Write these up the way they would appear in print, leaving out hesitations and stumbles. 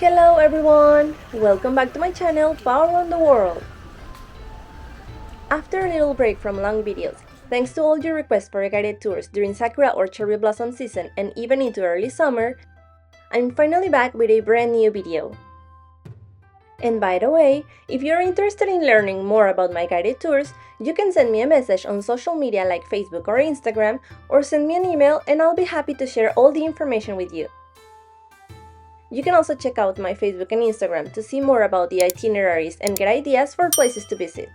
Hello everyone! Welcome back to my channel, paoround.the.world. After a little break from long videos, thanks to all your requests for guided tours during Sakura or cherry blossom season and even into early summer, I'm finally back with a brand new video. And by the way, if you're interested in learning more about my guided tours, you can send me a message on social media like Facebook or Instagram, or send me an email and I'll be happy to share all the information with you. You can also check out my Facebook and Instagram to see more about the itineraries and get ideas for places to visit.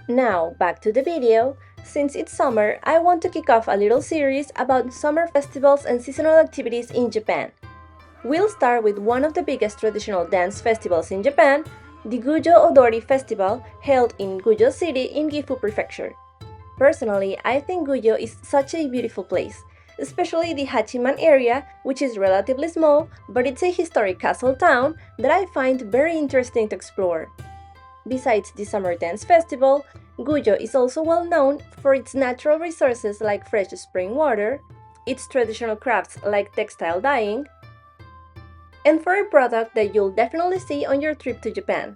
Now, back to the video. Since it's summer, I want to kick off a little series about summer festivals and seasonal activities in Japan. We'll start with one of the biggest traditional dance festivals in Japan, the Gujo Odori Festival, held in Gujo City in Gifu Prefecture. Personally, I think Gujo is such a beautiful place, especially the Hachiman area, which is relatively small, but it's a historic castle town that I find very interesting to explore. Besides the summer dance festival, Gujo is also well known for its natural resources like fresh spring water, its traditional crafts like textile dyeing, and for a product that you'll definitely see on your trip to Japan: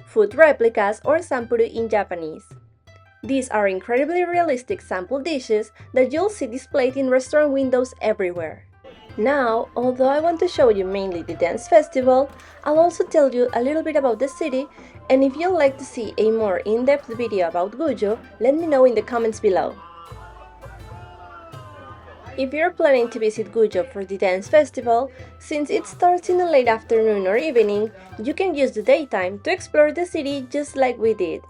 food replicas, or sampuru in Japanese. These are incredibly realistic sample dishes that you'll see displayed in restaurant windows everywhere. Now, although I want to show you mainly the dance festival, I'll also tell you a little bit about the city, and if you'd like to see a more in-depth video about Gujo, let me know in the comments below. If you're planning to visit Gujo for the dance festival, since it starts in the late afternoon or evening, you can use the daytime to explore the city just like we did.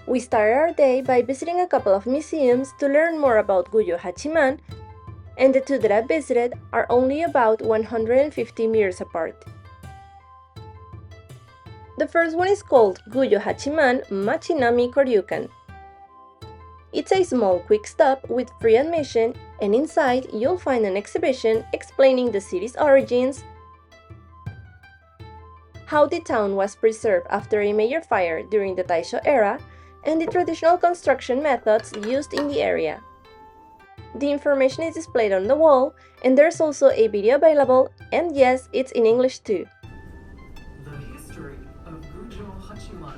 We started our day by visiting a couple of museums to learn more about Gujo Hachiman, and the two that I visited are only about 150 meters apart. The first one is called Gujo Hachiman Machinami Koryukan. It's a small quick stop with free admission, and inside you'll find an exhibition explaining the city's origins, how the town was preserved after a major fire during the Taisho era, and the traditional construction methods used in the area. The information is displayed on the wall, and there's also a video available, and yes, it's in English too. The history of Gujo Hachiman.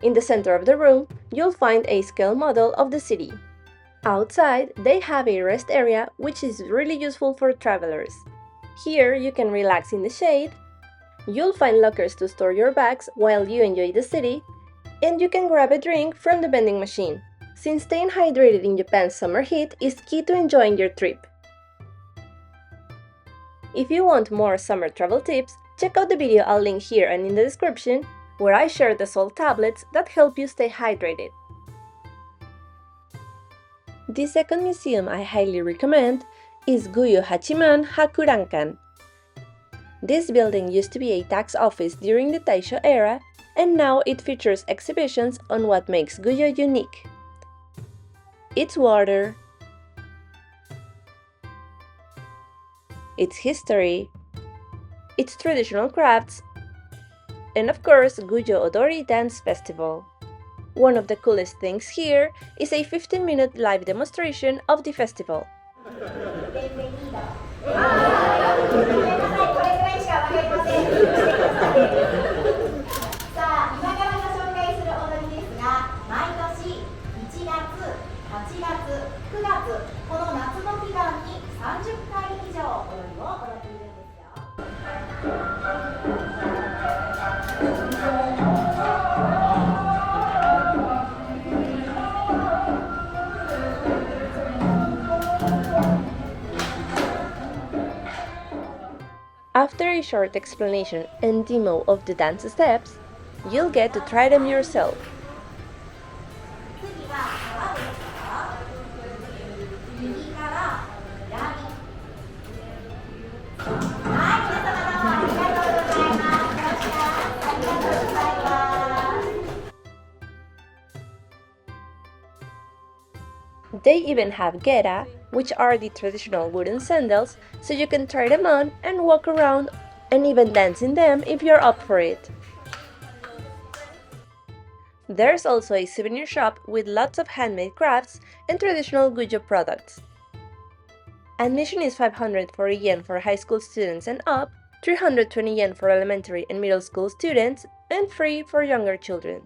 In the center of the room, you'll find a scale model of the city. Outside, they have a rest area which is really useful for travelers. Here you can relax in the shade, you'll find lockers to store your bags while you enjoy the city, and you can grab a drink from the vending machine, since staying hydrated in Japan's summer heat is key to enjoying your trip. If you want more summer travel tips, check out the video I'll link here and in the description, where I share the salt tablets that help you stay hydrated. The second museum I highly recommend is Gujo Hachiman Hakurankan. This building used to be a tax office during the Taisho era, and now it features exhibitions on what makes Gujo unique: its water, its history, its traditional crafts, and of course, Gujo Odori Dance Festival. One of the coolest things here is a 15-minute live demonstration of the festival. After a short explanation and demo of the dance steps, you'll get to try them yourself. They even have gera, which are the traditional wooden sandals, so you can try them on and walk around and even dance in them if you're up for it. There's also a souvenir shop with lots of handmade crafts and traditional Gujo products. Admission is 540 yen for high school students and up, 320 yen for elementary and middle school students, and free for younger children.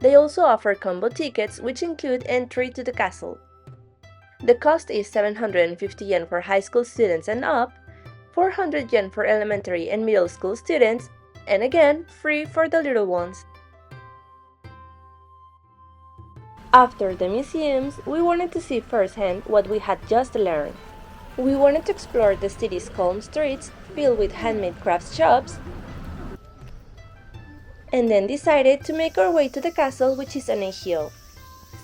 They also offer combo tickets which include entry to the castle. The cost is 750 yen for high school students and up, 400 yen for elementary and middle school students, and again, free for the little ones. After the museums, we wanted to see firsthand what we had just learned. We wanted to explore the city's calm streets filled with handmade crafts shops, and then decided to make our way to the castle, which is on a hill.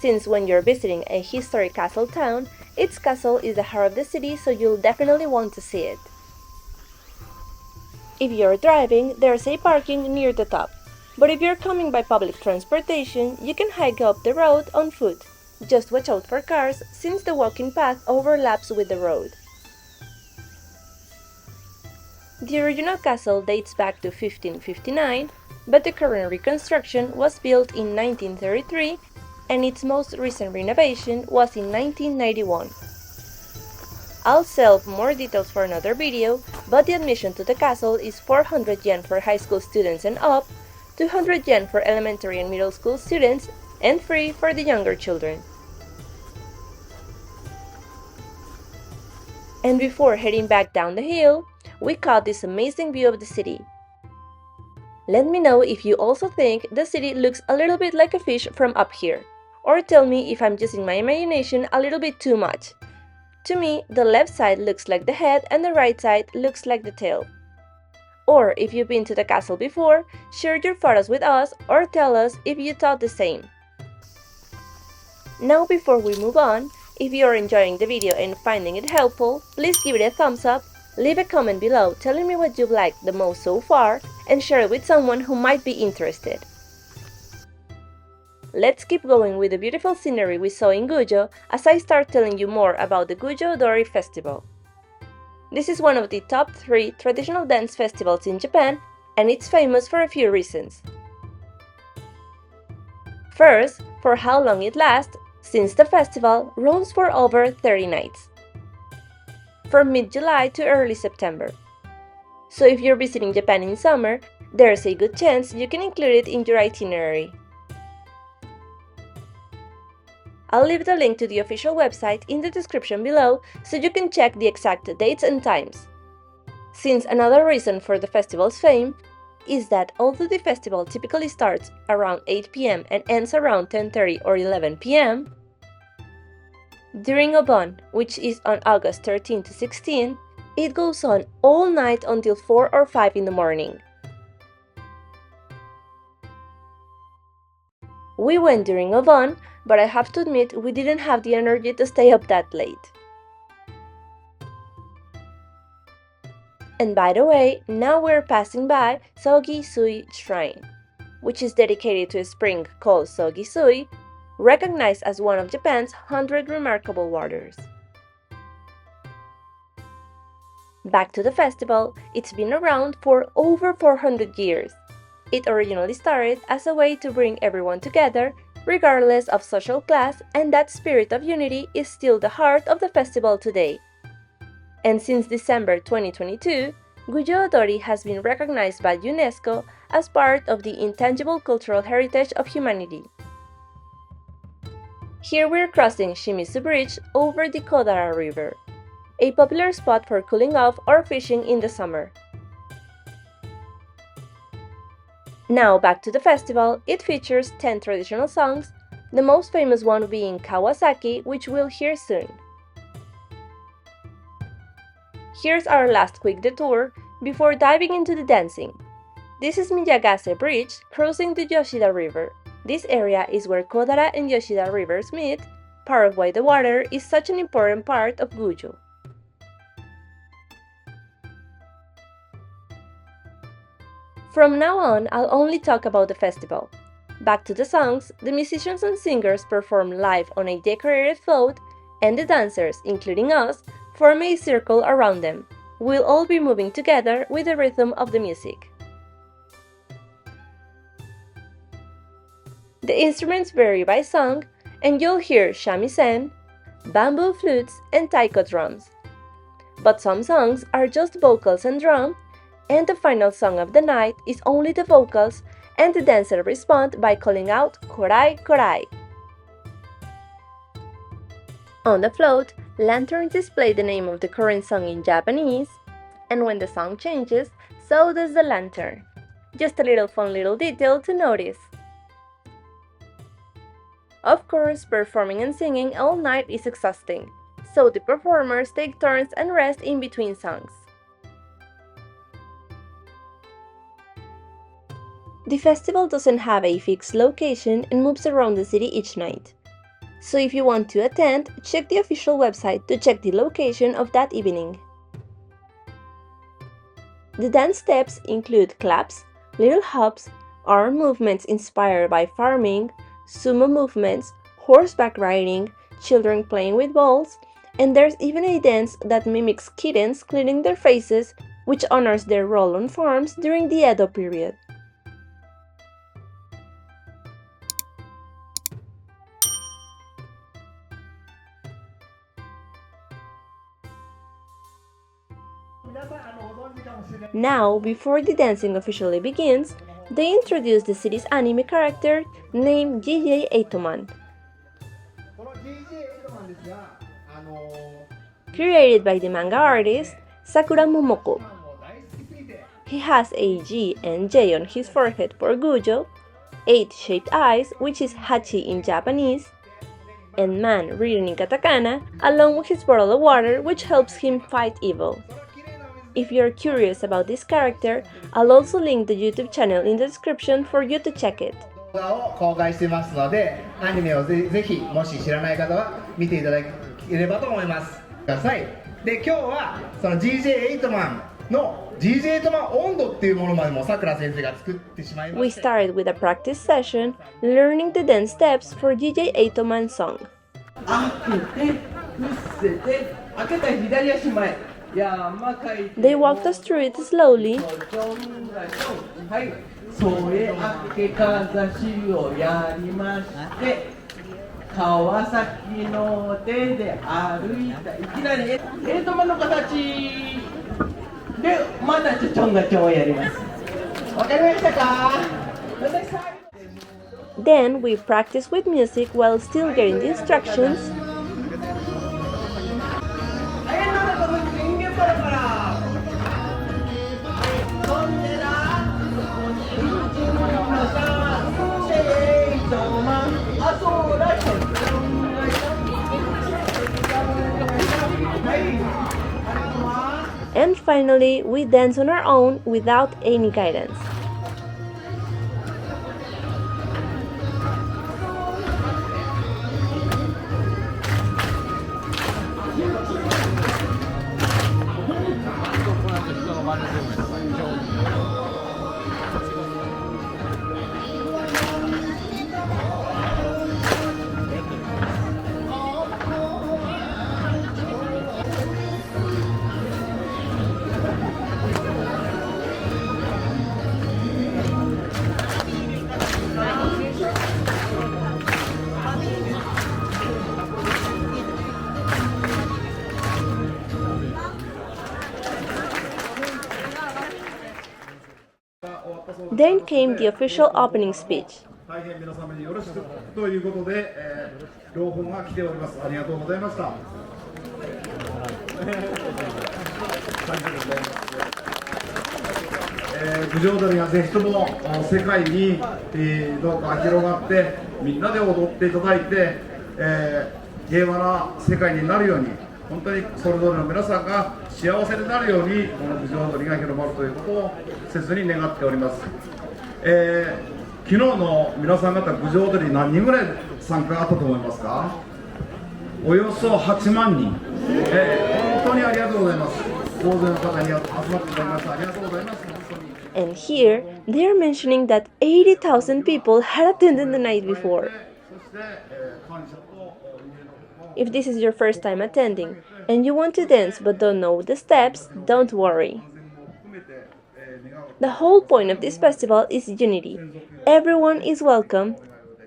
Since when you're visiting a historic castle town, its castle is the heart of the city, so you'll definitely want to see it. If you're driving, there's a parking near the top. But if you're coming by public transportation, you can hike up the road on foot. Just watch out for cars, since the walking path overlaps with the road. The original castle dates back to 1559, but the current reconstruction was built in 1933, and its most recent renovation was in 1991. I'll save more details for another video, but the admission to the castle is 400 yen for high school students and up, 200 yen for elementary and middle school students, and free for the younger children. And before heading back down the hill, we caught this amazing view of the city. Let me know if you also think the city looks a little bit like a fish from up here, or tell me if I'm using my imagination a little bit too much. To me, the left side looks like the head and the right side looks like the tail. Or if you've been to the castle before, share your photos with us or tell us if you thought the same. Now before we move on, if you are enjoying the video and finding it helpful, please give it a thumbs up, leave a comment below telling me what you've liked the most so far, and share it with someone who might be interested. Let's keep going with the beautiful scenery we saw in Gujo as I start telling you more about the Gujo Odori Festival. This is one of the top 3 traditional dance festivals in Japan, and it's famous for a few reasons. First, for how long it lasts, since the festival runs for over 30 nights, from mid-July to early September. So if you're visiting Japan in summer, there's a good chance you can include it in your itinerary. I'll leave the link to the official website in the description below so you can check the exact dates and times. Since another reason for the festival's fame is that although the festival typically starts around 8 p.m. and ends around 10:30 or 11 p.m., during Obon, which is on August 13 to 16, it goes on all night until 4 or 5 in the morning. We went during Obon, but I have to admit we didn't have the energy to stay up that late. And by the way, now we're passing by Sogi Sui Shrine, which is dedicated to a spring called Sogi Sui, recognized as one of Japan's 100 remarkable waters. Back to the festival, it's been around for over 400 years. It originally started as a way to bring everyone together, regardless of social class, and that spirit of unity is still the heart of the festival today. And since December 2022, Gujo Odori has been recognized by UNESCO as part of the intangible cultural heritage of humanity. Here we're crossing Shimizu Bridge over the Kodara River, a popular spot for cooling off or fishing in the summer. Now back to the festival, it features 10 traditional songs, the most famous one being Kawasaki, which we'll hear soon. Here's our last quick detour before diving into the dancing. This is Miyagase Bridge crossing the Yoshida River. This area is where Kodara and Yoshida rivers meet, part of why the water is such an important part of Gujo. From now on, I'll only talk about the festival. Back to the songs, the musicians and singers perform live on a decorated float, and the dancers, including us, form a circle around them. We'll all be moving together with the rhythm of the music. The instruments vary by song, and you'll hear shamisen, bamboo flutes, and taiko drums. But some songs are just vocals and drum, and the final song of the night is only the vocals, and the dancer respond by calling out korai korai. On the float, lanterns display the name of the current song in Japanese, and when the song changes, so does the lantern. Just a little fun little detail to notice. Of course, performing and singing all night is exhausting, so the performers take turns and rest in between songs. The festival doesn't have a fixed location and moves around the city each night. So if you want to attend, check the official website to check the location of that evening. The dance steps include claps, little hops, arm movements inspired by farming, sumo movements, horseback riding, children playing with balls, and there's even a dance that mimics kittens cleaning their faces, which honors their role on farms during the Edo period. Now, before the dancing officially begins, they introduce the city's anime character named Gujo Hachiman. Created by the manga artist Sakura Momoko. He has a G and J on his forehead for Gujo, 8-shaped eyes, which is Hachi in Japanese, and man written in katakana, along with his bottle of water, which helps him fight evil. If you're curious about this character, I'll also link the YouTube channel in the description for you to check it. 動画を公開してますので、アニメをぜひもし知らない方は見ていただければと思います。ください。で、今日はその GJ 8マンの GJ 8マン温度っていうものまでもさくら先生が作ってしまいました。 We started with a practice session, learning the dance steps for GJ 8マン song. 開けて、伏せて、開けた左足前。They walked us through it slowly. はい、添え開けかざしをやりまして、川崎の手で歩いた。いきなりエイトマンの形でまたちょんがちょんをやります。わかりましたか？ Then we practice with music while still getting the instructions. And finally, we dance on our own without any guidance. Then came the official opening speech. 大変皆様によろしくということで、朗報が来ております。ありがとうございました。郡上踊りがぜひとも世界に、どうか広がってみんなで踊っていただいて、平和な世界になるように本当にそれぞれの皆さんが幸せになるようにこの郡上踊りが広まるということを切に願っております。昨日の皆さん方郡上踊り何人ぐらい参加あったと思いますか？およそ8万人、本当にありがとうございます。大勢の方に集まっていただきました。ありがとうございます。 And here, they are mentioning that 80,000 people had attended the night before. If this is your first time attending, and you want to dance but don't know the steps, don't worry. The whole point of this festival is unity. Everyone is welcome,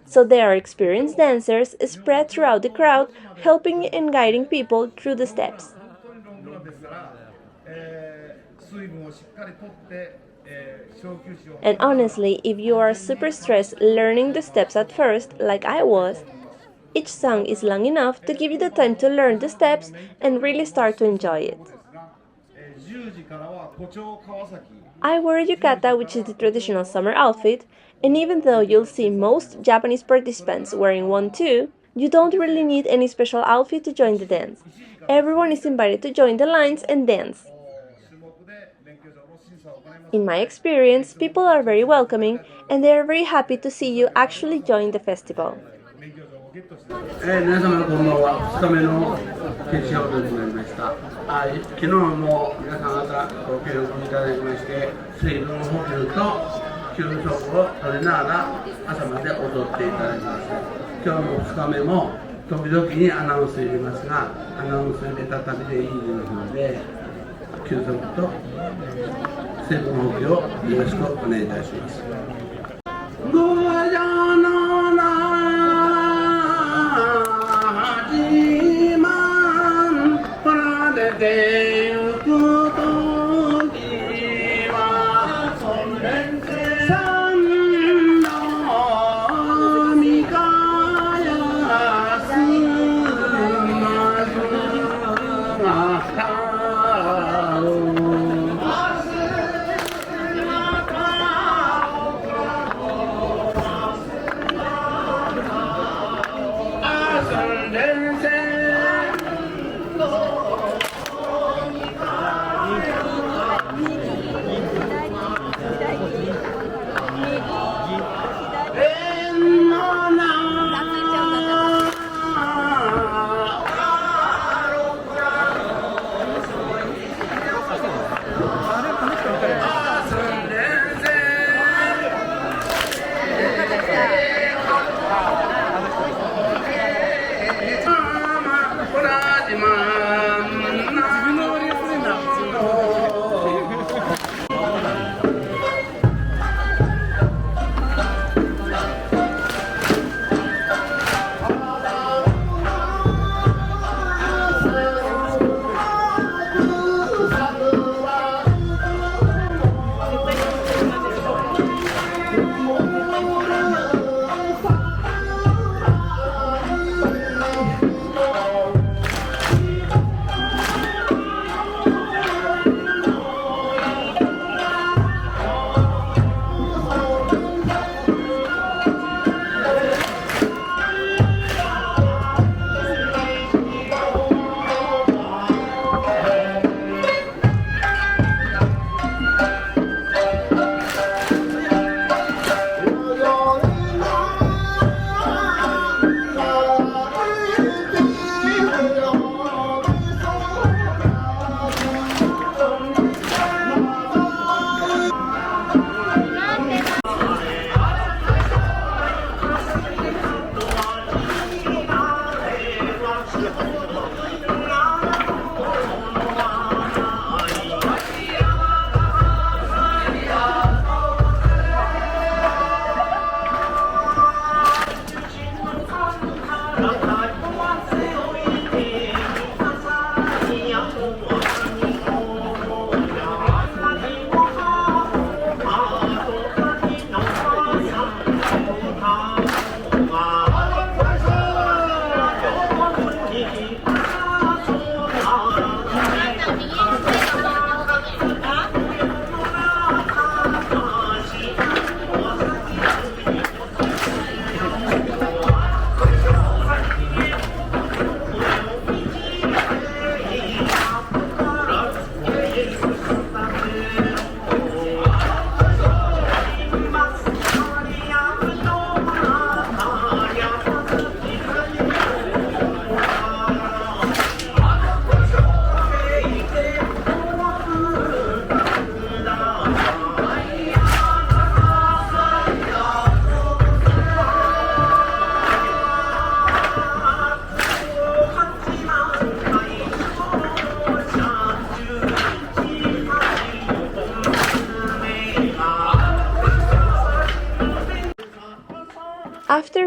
so there are experienced dancers spread throughout the crowd, helping and guiding people through the steps. 本当にロングランですから水分をしっかりとって小休止を And honestly, if you are super stressed learning the steps at first, like I was, each song is long enough to give you the time to learn the steps and really start to enjoy it. 10時からは胡蝶川崎 I wear a yukata, which is the traditional summer outfit, and even though you'll see most Japanese participants wearing one too, you don't really need any special outfit to join the dance. Everyone is invited to join the lines and dance. 種目で免許状の審査を行います In my experience, people are very welcoming and they are very happy to see you actually join the festival. 免許状をゲットして皆様こんばんは。2日目の決勝でございました。昨日も皆さん方ご協力いただきまして、水分補給と休息を取りながら朝まで踊っていただきました。今日の2日目も時々にアナウンス入れますが、アナウンス入れた旅でいいので、休息と水分補給をよろしくお願いいたします。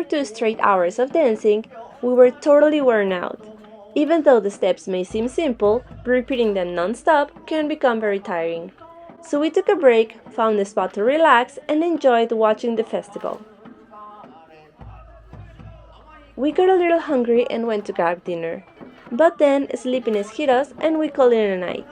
2 straight hours of dancing, we were totally worn out. Even though the steps may seem simple, repeating them non-stop can become very tiring. So we took a break, found a spot to relax, and enjoyed watching the festival. We got a little hungry and went to grab dinner. But then sleepiness hit us and we called it a night.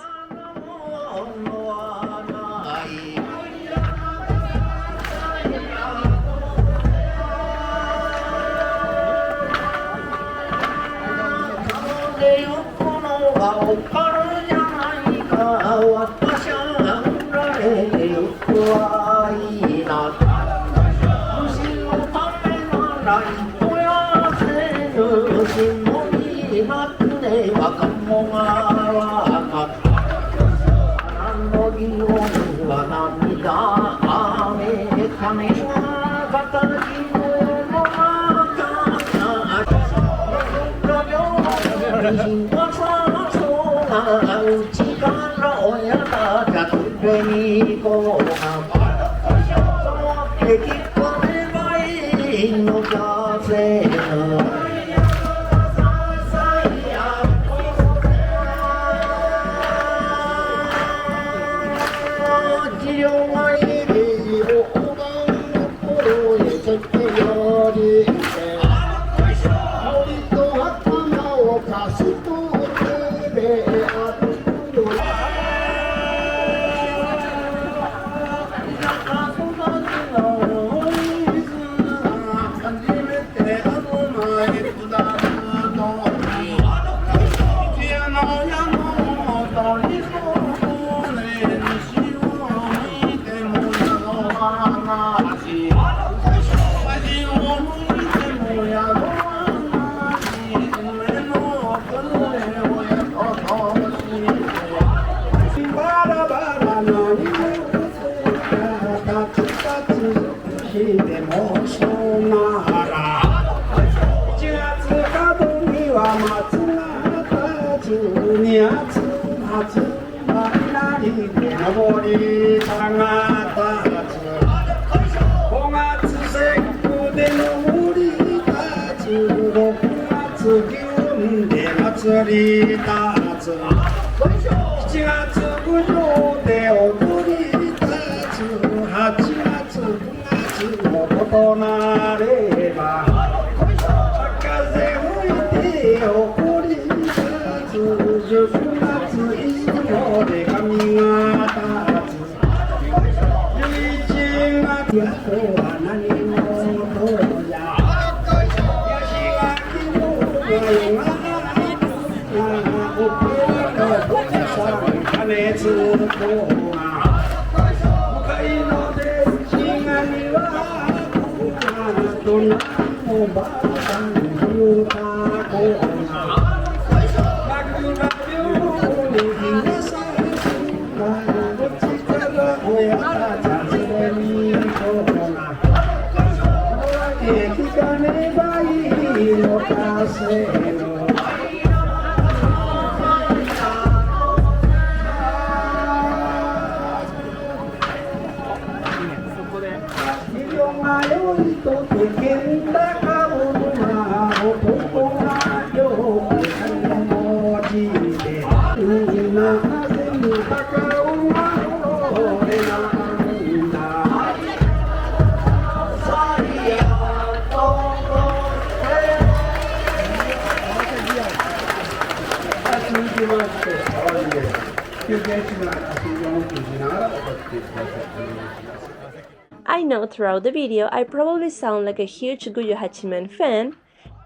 I know throughout the video I probably sound like a huge Gujo Hachiman fan,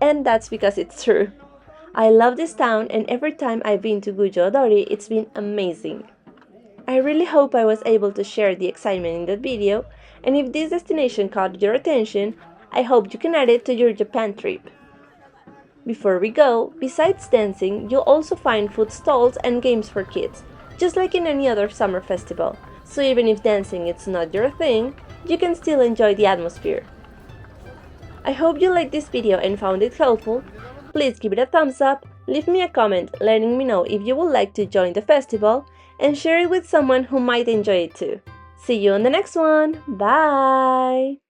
and that's because it's true. I love this town, and every time I've been to Gujo Odori, it's been amazing. I really hope I was able to share the excitement in that video, and if this destination caught your attention, I hope you can add it to your Japan trip. Before we go, besides dancing, you'll also find food stalls and games for kids, just like in any other summer festival, so even if dancing is not your thing, you can still enjoy the atmosphere. I hope you liked this video and found it helpful. Please give it a thumbs up, leave me a comment letting me know if you would like to join the festival, and share it with someone who might enjoy it too. See you on the next one! Bye!